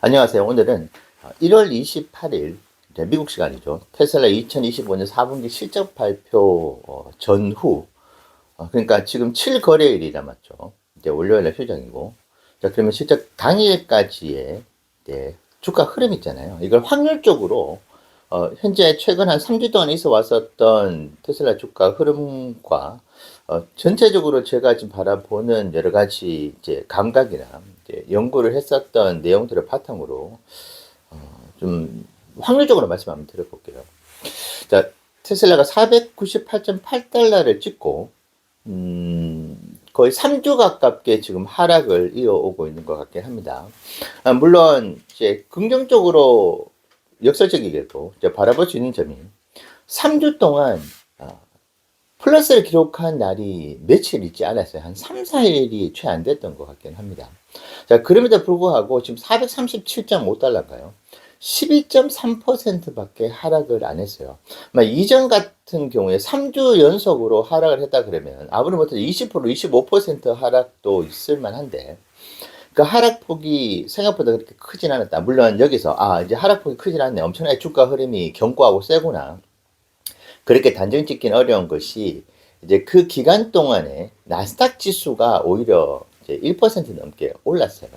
안녕하세요. 오늘은 1월 28일 미국 시간이죠. 테슬라 2025년 4분기 실적 발표 전후, 그러니까 지금 7거래일이 남았죠. 이제 월요일날 표정이고, 자, 그러면 실적 당일까지의 이제 주가 흐름 있잖아요. 이걸 확률적으로 현재 최근 한 3주 동안 있어 왔었던 테슬라 주가 흐름과 전체적으로 제가 지금 바라보는 여러 가지 이제 감각이나 이제 연구를 했었던 내용들을 바탕으로 좀 확률적으로 말씀 한번 드려볼게요. 자, 테슬라가 498.8달러를 찍고 거의 3주 가깝게 지금 하락을 이어오고 있는 것 같긴 합니다. 물론 이제 긍정적으로 역설적이게도 이제 바라볼 수 있는 점이 3주 동안 플러스를 기록한 날이 며칠 있지 않았어요. 한 3, 4일이 채 안 됐던 것 같긴 합니다. 자, 그럼에도 불구하고 지금 437.5달러인가요? 12.3%밖에 하락을 안 했어요. 이전 같은 경우에 3주 연속으로 하락을 했다 그러면 아무리 못해도 20%, 25% 하락도 있을 만한데 그 하락폭이 생각보다 그렇게 크진 않았다. 물론 여기서 이제 하락폭이 크진 않네. 엄청나게 주가 흐름이 견고하고 세구나. 그렇게 단정 짓긴 어려운 것이 이제 그 기간 동안에 나스닥 지수가 오히려 이제 1% 넘게 올랐어요.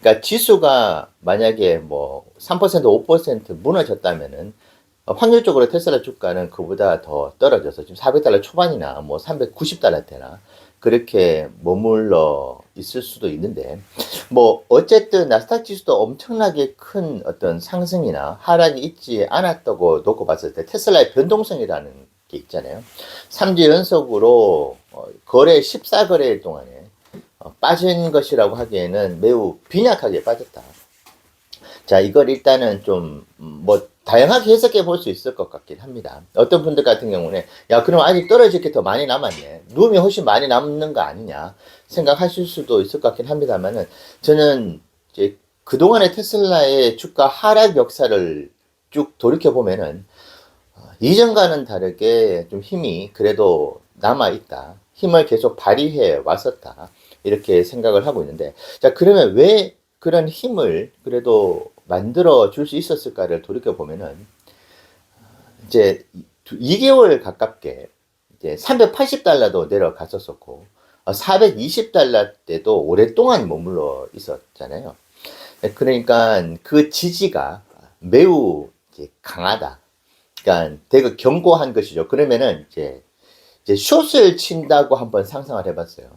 그러니까 지수가 만약에 뭐 3%, 5% 무너졌다면은 확률적으로 테슬라 주가는 그보다 더 떨어져서 지금 400달러 초반이나 뭐 390달러대나 그렇게 머물러 있을 수도 있는데 뭐 어쨌든 나스닥 지수도 엄청나게 큰 어떤 상승이나 하락이 있지 않았다고 놓고 봤을 때 테슬라의 변동성이라는 게 있잖아요. 3주 연속으로 거래 14거래일 동안에 빠진 것이라고 하기에는 매우 빈약하게 빠졌다. 자, 이걸 일단은 좀 뭐 다양하게 해석해 볼 수 있을 것 같긴 합니다. 어떤 분들 같은 경우는 야, 그럼 아직 떨어질 게 더 많이 남았네. 누움이 훨씬 많이 남는 거 아니냐 생각하실 수도 있을 것 같긴 합니다만은 저는 이제 그동안의 테슬라의 주가 하락 역사를 쭉 돌이켜 보면은 이전과는 다르게 좀 힘이 그래도 남아 있다. 힘을 계속 발휘해 왔었다. 이렇게 생각을 하고 있는데, 자, 그러면 왜 그런 힘을 그래도 만들어 줄 수 있었을까를 돌이켜 보면은, 이제 2개월 가깝게 이제 380달러도 내려갔었었고, 420달러 때도 오랫동안 머물러 있었잖아요. 그러니까 그 지지가 매우 이제 강하다. 그러니까 되게 견고한 것이죠. 그러면은 이제 숏을 친다고 한번 상상을 해봤어요.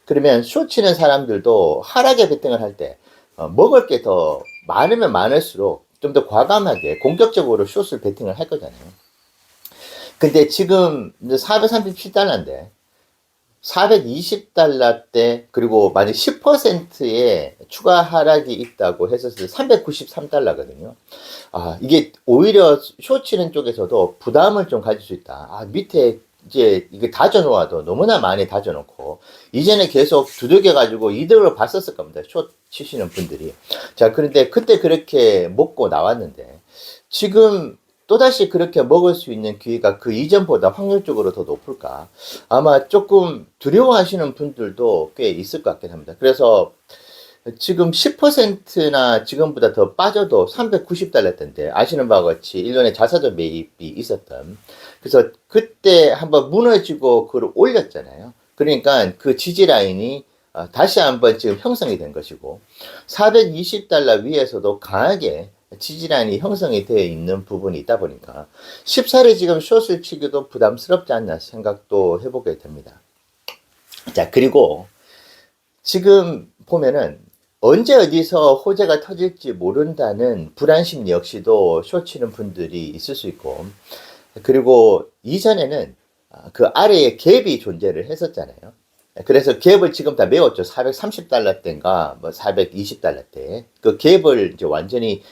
그러면 숏 치는 사람들도 하락에 베팅을 할 때 먹을 게 더 많으면 많을수록 좀 더 과감하게 공격적으로 숏을 베팅을 할 거잖아요. 근데 지금 437달러인데 420달러대 그리고 만약 10%의 추가 하락이 있다고 했었을 때 393달러거든요. 이게 오히려 쇼치는 쪽에서도 부담을 좀 가질 수 있다. 밑에 이제 이게 다져놓아도 너무나 많이 다져놓고 이전에 계속 두들겨 가지고 이득을 봤었을 겁니다. 쇼 치시는 분들이. 자, 그런데 그때 그렇게 먹고 나왔는데 지금 또다시 그렇게 먹을 수 있는 기회가 그 이전보다 확률적으로 더 높을까? 아마 조금 두려워하시는 분들도 꽤 있을 것 같긴 합니다. 그래서 지금 10%나 지금보다 더 빠져도 390달러던데 아시는 바와 같이 일본에 자사주 매입이 있었던 그래서 그때 한번 무너지고 그걸 올렸잖아요. 그러니까 그 지지 라인이 다시 한번 지금 형성이 된 것이고 420달러 위에서도 강하게 지지라인이 형성이 되어 있는 부분이 있다 보니까 쉽사리 지금 숏을 치기도 부담스럽지 않나 생각도 해보게 됩니다. 자, 그리고 지금 보면은 언제 어디서 호재가 터질지 모른다는 불안심 역시도 숏 치는 분들이 있을 수 있고 그리고 이전에는 그 아래에 갭이 존재를 했었잖아요. 그래서 갭을 지금 다 메웠죠. 430달러대인가 뭐 420달러대 그 갭을 이제 완전히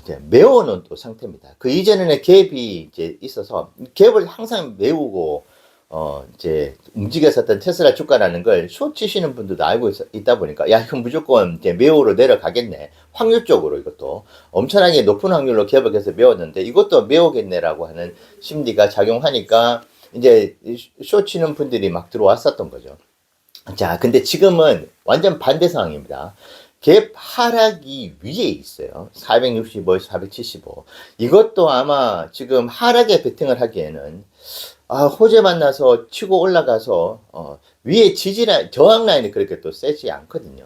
이제 메워놓은 또 상태입니다. 그 이전에는 갭이 이제 있어서 갭을 항상 메우고 이제 움직였었던 테슬라 주가라는 걸 숏 치시는 분들도 알고 있다 보니까 야, 이건 무조건 이제 매우로 내려가겠네. 확률적으로 이것도 엄청나게 높은 확률로 갭을 계속 메웠는데 이것도 메우겠네라고 하는 심리가 작용하니까 이제 숏 치는 분들이 막 들어왔었던 거죠. 자, 근데 지금은 완전 반대 상황입니다. 갭 하락이 위에 있어요. 465에서 475. 이것도 아마 지금 하락에 베팅을 하기에는 호재 만나서 치고 올라가서 위에 지지라인, 저항 라인이 그렇게 또 세지 않거든요.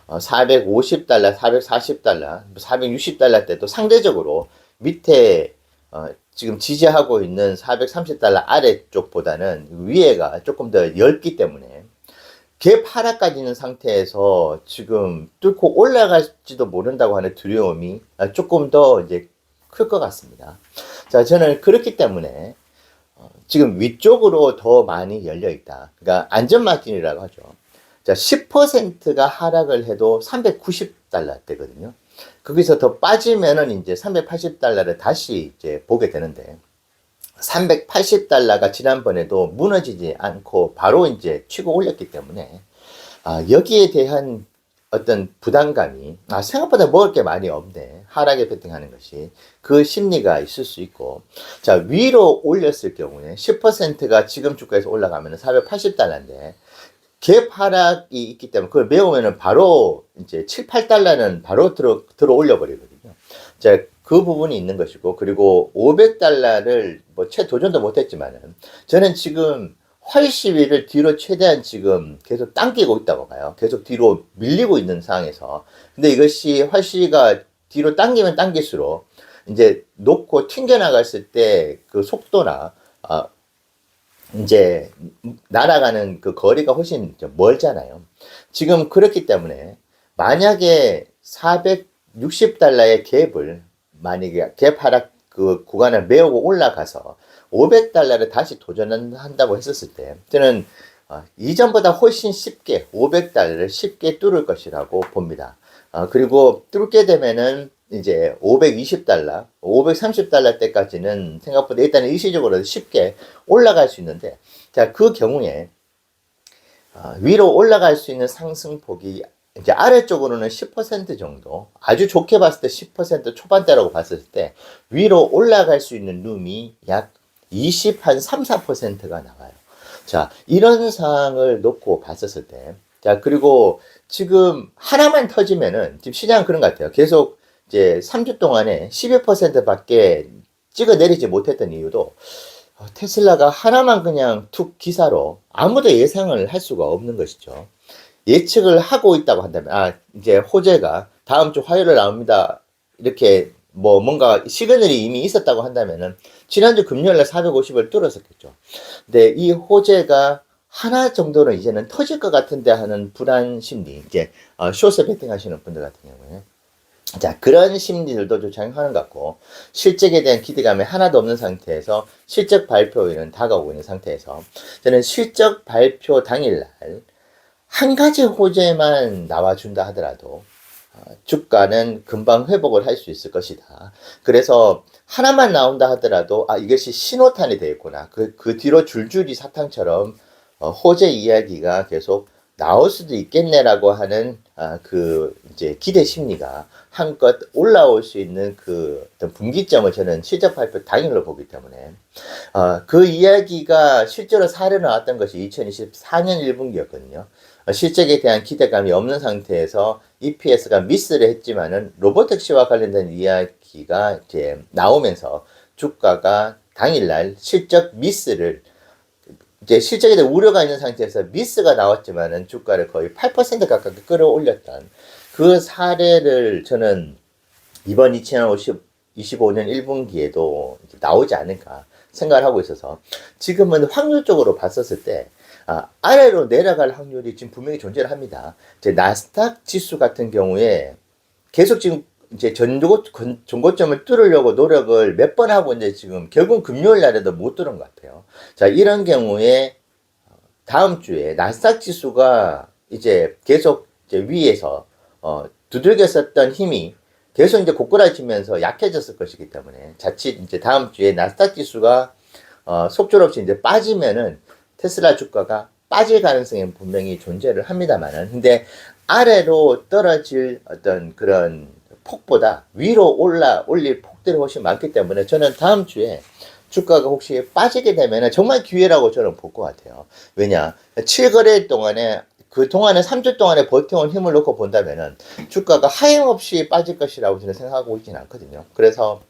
450달러, 440달러, 460달러 때도 상대적으로 밑에 지금 지지하고 있는 430달러 아래쪽보다는 위에가 조금 더 얇기 때문에 갭 하락까지 있는 상태에서 지금 뚫고 올라갈지도 모른다고 하는 두려움이 조금 더 이제 클 것 같습니다. 자, 저는 그렇기 때문에 지금 위쪽으로 더 많이 열려 있다. 그러니까 안전마진이라고 하죠. 자, 10%가 하락을 해도 390달러 대거든요. 거기서 더 빠지면은 이제 380달러를 다시 이제 보게 되는데, 380달러가 지난번에도 무너지지 않고 바로 이제 치고 올렸기 때문에, 여기에 대한 어떤 부담감이, 생각보다 먹을 게 많이 없네. 하락에 베팅하는 것이. 그 심리가 있을 수 있고, 자, 위로 올렸을 경우에 10%가 지금 주가에서 올라가면 480달러인데, 갭 하락이 있기 때문에 그걸 메우면은 바로 이제 7, 8달러는 바로 들어 올려 버리거든요. 자, 그 부분이 있는 것이고, 그리고 500달러를 뭐 채 도전도 못 했지만은 저는 지금 활시위를 뒤로 최대한 지금 계속 당기고 있다고 봐요. 계속 뒤로 밀리고 있는 상황에서. 근데 이것이 활시위가 뒤로 당기면 당길수록 이제 놓고 튕겨나갔을 때 그 속도나 이제 날아가는 그 거리가 훨씬 멀잖아요. 지금 그렇기 때문에 만약에 460달러의 갭을, 만약에 갭 하락 그 구간을 메우고 올라가서 500달러를 다시 도전한다고 했었을 때, 저는 이전보다 훨씬 쉽게 500달러를 쉽게 뚫을 것이라고 봅니다. 그리고 뚫게 되면은 이제 520달러, 530달러 때까지는 생각보다 일단은 일시적으로 쉽게 올라갈 수 있는데, 자, 그 경우에 위로 올라갈 수 있는 상승폭이 이제 아래쪽으로는 10% 정도, 아주 좋게 봤을 때 10% 초반대라고 봤을 때 위로 올라갈 수 있는 룸이 약 20, 한 3, 4%가 나와요. 자, 이런 상황을 놓고 봤었을 때, 자, 그리고 지금 하나만 터지면은, 지금 시장은 그런 것 같아요. 계속 이제 3주 동안에 12%밖에 찍어 내리지 못했던 이유도, 테슬라가 하나만 그냥 툭 기사로 아무도 예상을 할 수가 없는 것이죠. 예측을 하고 있다고 한다면, 이제 호재가 다음 주 화요일에 나옵니다. 이렇게 뭐 뭔가 시그널이 이미 있었다고 한다면은 지난주 금요일에 450을 뚫었었겠죠. 근데 이 호재가 하나 정도는 이제는 터질 것 같은데 하는 불안 심리, 이제 숏에 베팅 하시는 분들 같은 경우에, 자, 그런 심리들도 좀 작용하는 것 같고, 실적에 대한 기대감이 하나도 없는 상태에서 실적 발표일은 다가오고 있는 상태에서, 저는 실적 발표 당일날 한 가지 호재만 나와준다 하더라도 주가는 금방 회복을 할 수 있을 것이다. 그래서 하나만 나온다 하더라도 이것이 신호탄이 되겠구나. 그 뒤로 줄줄이 사탕처럼 호재 이야기가 계속 나올 수도 있겠네라고 하는 그 이제 기대 심리가 한껏 올라올 수 있는 그 어떤 분기점을 저는 실적 발표 당일로 보기 때문에 그 이야기가 실제로 사례 나왔던 것이 2024년 1분기였거든요. 실적에 대한 기대감이 없는 상태에서 EPS가 미스를 했지만은 로보택시와 관련된 이야기가 이제 나오면서 주가가 당일날 실적 미스를, 이제 실적에 대한 우려가 있는 상태에서 미스가 나왔지만은 주가를 거의 8% 가깝게 끌어올렸던 그 사례를 저는 이번 2025년 1분기에도 나오지 않을까 생각을 하고 있어서, 지금은 확률적으로 봤었을 때 아래로 내려갈 확률이 지금 분명히 존재를 합니다. 제 나스닥 지수 같은 경우에 계속 지금 이제 전고점을 뚫으려고 노력을 몇 번 하고 이제 지금 결국 금요일 날에도 못 뚫은 것 같아요. 자, 이런 경우에 다음 주에 나스닥 지수가 이제 계속 이제 위에서 두들겼었던 힘이 계속 이제 고꾸라지면서 약해졌을 것이기 때문에, 자칫 이제 다음 주에 나스닥 지수가 속절없이 이제 빠지면은 테슬라 주가가 빠질 가능성이 분명히 존재를 합니다만은, 근데 아래로 떨어질 어떤 그런 폭보다 위로 올릴 폭들이 훨씬 많기 때문에, 저는 다음 주에 주가가 혹시 빠지게 되면 정말 기회라고 저는 볼 것 같아요. 왜냐, 7거래일 동안에 그 동안에 3주 동안에 버텨온 힘을 놓고 본다면은 주가가 하염없이 빠질 것이라고 저는 생각하고 있지는 않거든요. 그래서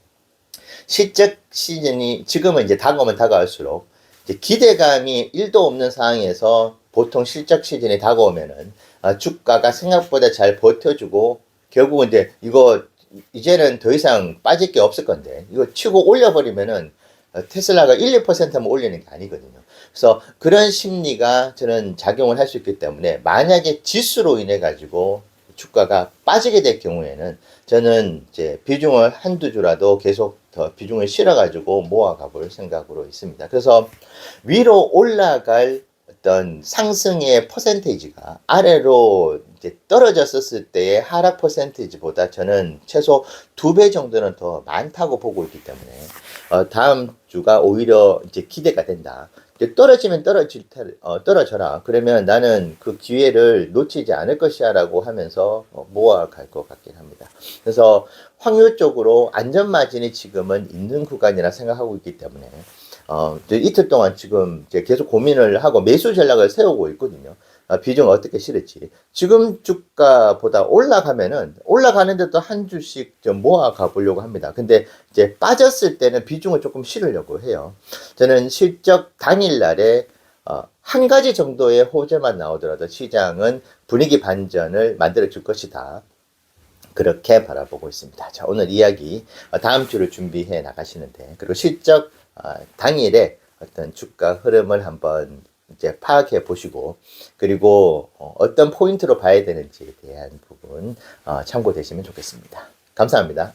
실적 시즌이 지금은 이제 다가오면 다가올수록 이제 기대감이 1도 없는 상황에서 보통 실적 시즌이 다가오면은 주가가 생각보다 잘 버텨주고 결국은 이제 이거 이제는 더 이상 빠질 게 없을 건데 이거 치고 올려버리면은 테슬라가 1, 2%만 올리는 게 아니거든요. 그래서 그런 심리가 저는 작용을 할 수 있기 때문에 만약에 지수로 인해 가지고 주가가 빠지게 될 경우에는 저는 이제 비중을 한두 주라도 계속 더 비중을 실어 가지고 모아가 볼 생각으로 있습니다. 그래서 위로 올라갈 어떤 상승의 퍼센테이지가 아래로 이제 떨어졌었을 때의 하락 퍼센테이지보다 저는 최소 2배 정도는 더 많다고 보고 있기 때문에 다음 주가 오히려 이제 기대가 된다. 이제 떨어지면 떨어져라. 그러면 나는 그 기회를 놓치지 않을 것이야라고 하면서 모아갈 것 같긴 합니다. 그래서 확률적으로 안전마진이 지금은 있는 구간이라 생각하고 있기 때문에 이제 이틀 동안 지금 이제 계속 고민을 하고 매수 전략을 세우고 있거든요. 비중 어떻게 실을지. 지금 주가보다 올라가면은 올라가는데도 한 주씩 좀 모아 가보려고 합니다. 근데 이제 빠졌을 때는 비중을 조금 실으려고 해요. 저는 실적 당일날에 한 가지 정도의 호재만 나오더라도 시장은 분위기 반전을 만들어 줄 것이다. 그렇게 바라보고 있습니다. 자, 오늘 이야기 다음 주를 준비해 나가시는데 그리고 실적 당일에 어떤 주가 흐름을 한번 이제 파악해 보시고 그리고 어떤 포인트로 봐야 되는지에 대한 부분 참고되시면 좋겠습니다. 감사합니다.